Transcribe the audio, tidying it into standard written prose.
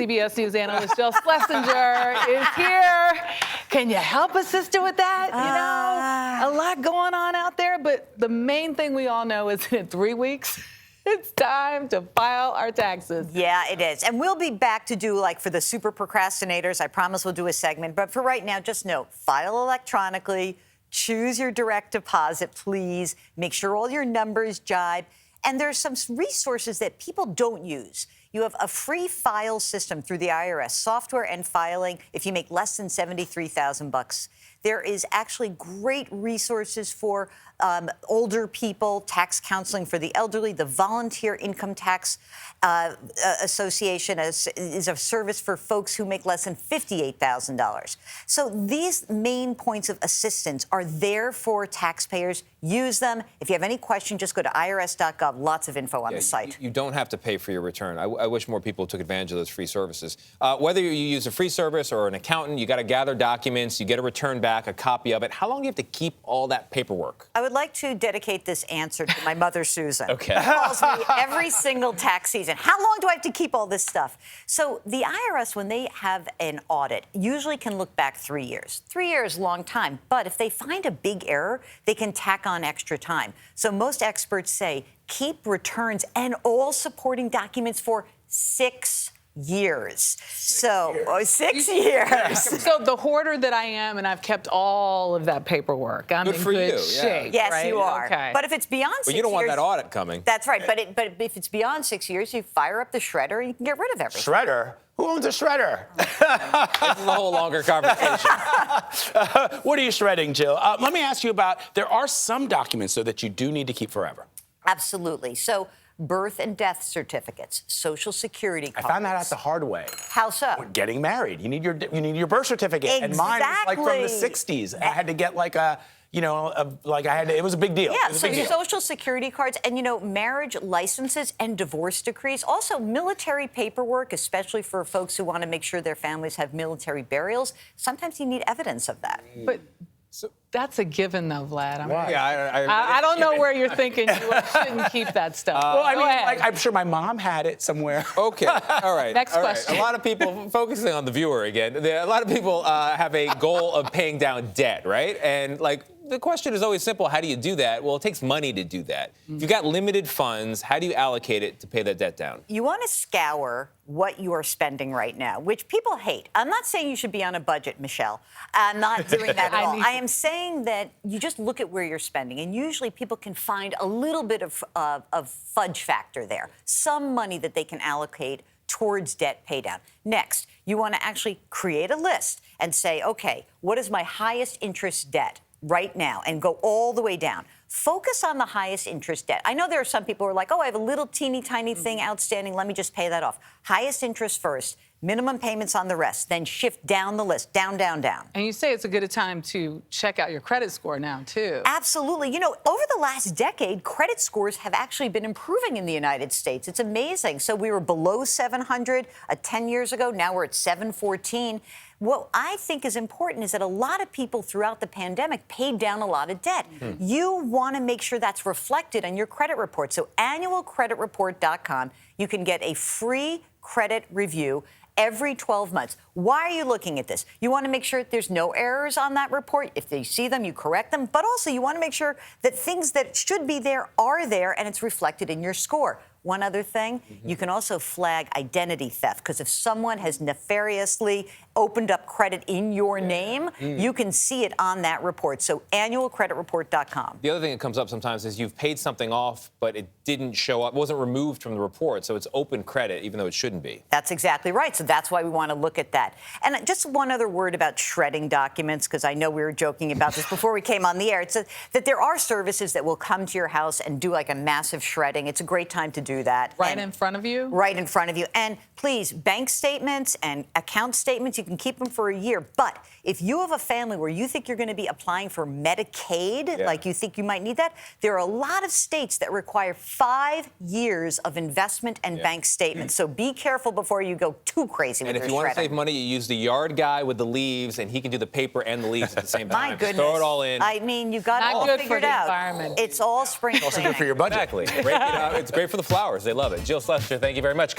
CBS News analyst Jill Schlesinger is here. Can you help us, sister, with that? You know, a lot going on out there, but the main thing we all know is in 3 weeks, it's time to file our taxes. Yeah, it is. And we'll be back to do, like, for the super procrastinators, I promise we'll do a segment. But for right now, just note, file electronically, choose your direct deposit, please. Make sure all your numbers jibe. And there's some resources that people don't use. You have a free file system through the IRS, software and filing, if you make less than $73,000. There is actually great resources for older people, tax counseling for the elderly. The Volunteer Income Tax Association is a service for folks who make less than $58,000. So these main points of assistance are there for taxpayers. Use them. If you have any question, just go to irs.gov. Lots of info on the site. You don't have to pay for your return. I wish more people took advantage of those free services. Whether you use a free service or an accountant, you got to gather documents, you get a return back, a copy of it. How long do you have to keep all that paperwork? I would like to dedicate this answer to my mother, Susan. Okay. She calls me every single tax season. How long do I have to keep all this stuff? So the IRS, when they have an audit, usually can look back 3 years. 3 years, long time. But if they find a big error, they can tack on extra time. So most experts say keep returns and all supporting documents for 6 years. 6 years. So the hoarder that I am, and I've kept all of that paperwork. I'm Good in for good you, shape. Yes, right? you are. Okay. But if it's beyond 6 years... But you don't want that audit coming. That's right. But if it's beyond 6 years, you fire up the shredder and you can get rid of everything. Shredder? Who owns a shredder? This is a whole longer conversation. What are you shredding, Jill? Let me ask you about, there are some documents, though, that you do need to keep forever. Absolutely. So birth and death certificates, Social Security cards. I found that out the hard way. How so? Getting married. You need your birth certificate. Exactly. And mine was like from the 60s. I had to get like a, it was a big deal. Yeah, so Social Security cards and, marriage licenses and divorce decrees. Also, military paperwork, especially for folks who want to make sure their families have military burials. Sometimes you need evidence of that. But that's a given, though, Vlad. I don't know where you're thinking you shouldn't keep that stuff. Well, I mean, I'm sure my mom had it somewhere. Okay, all right. Next question. A lot of people, focusing on the viewer again, a lot of people have a goal of paying down debt, right? And, the question is always simple. How do you do that? Well, it takes money to do that. If you've got limited funds, how do you allocate it to pay that debt down? You want to scour what you are spending right now, which people hate. I'm not saying you should be on a budget, Michelle. I'm not doing that at all. I am saying that you just look at where you're spending, and usually people can find a little bit of fudge factor there, some money that they can allocate towards debt pay down. Next, you want to actually create a list and say, okay, what is my highest interest debt right now, and go all the way down. Focus on the highest interest debt. I know there are some people who are like, I have a little teeny tiny thing outstanding. Let me just pay that off. Highest interest first, minimum payments on the rest, then shift down the list, down, down, down. And you say it's a good time to check out your credit score now, too. Absolutely. Over the last decade, credit scores have actually been improving in the United States. It's amazing. So we were below 700 10 years ago. Now we're at 714. What I think is important is that a lot of people throughout the pandemic paid down a lot of debt. You want to make sure that's reflected on your credit report. So annualcreditreport.com, you can get a free credit review every 12 months. Why are you looking at this? You want to make sure that there's no errors on that report. If you see them, you correct them. But also, you want to make sure that things that should be there are there and it's reflected in your score. One other thing, you can also flag identity theft, because if someone has nefariously opened up credit in your name, you can see it on that report. So annualcreditreport.com. The other thing that comes up sometimes is you've paid something off, but it didn't show up, wasn't removed from the report, so it's open credit, even though it shouldn't be. That's exactly right. So that's why we want to look at that. And just one other word about shredding documents, because I know we were joking about this before we came on the air. It's that there are services that will come to your house and do like a massive shredding. It's a great time to do that. Right in front of you? Right in front of you. And please, bank statements and account statements, you can keep them for a year. But if you have a family where you think you're going to be applying for Medicaid, like you think you might need that, there are a lot of states that require 5 years of investment and bank statements. So be careful before you go too crazy with your shredding. And if you want to save money, you use the yard guy with the leaves, and he can do the paper and the leaves at the same time. My goodness. Just throw it all in. I mean, you've got it all Not good figured for the out. environment. It's all spring cleaning. Also good for your budget. Exactly. It's great for the flowers. They love it. Jill Schlesinger, thank you very much.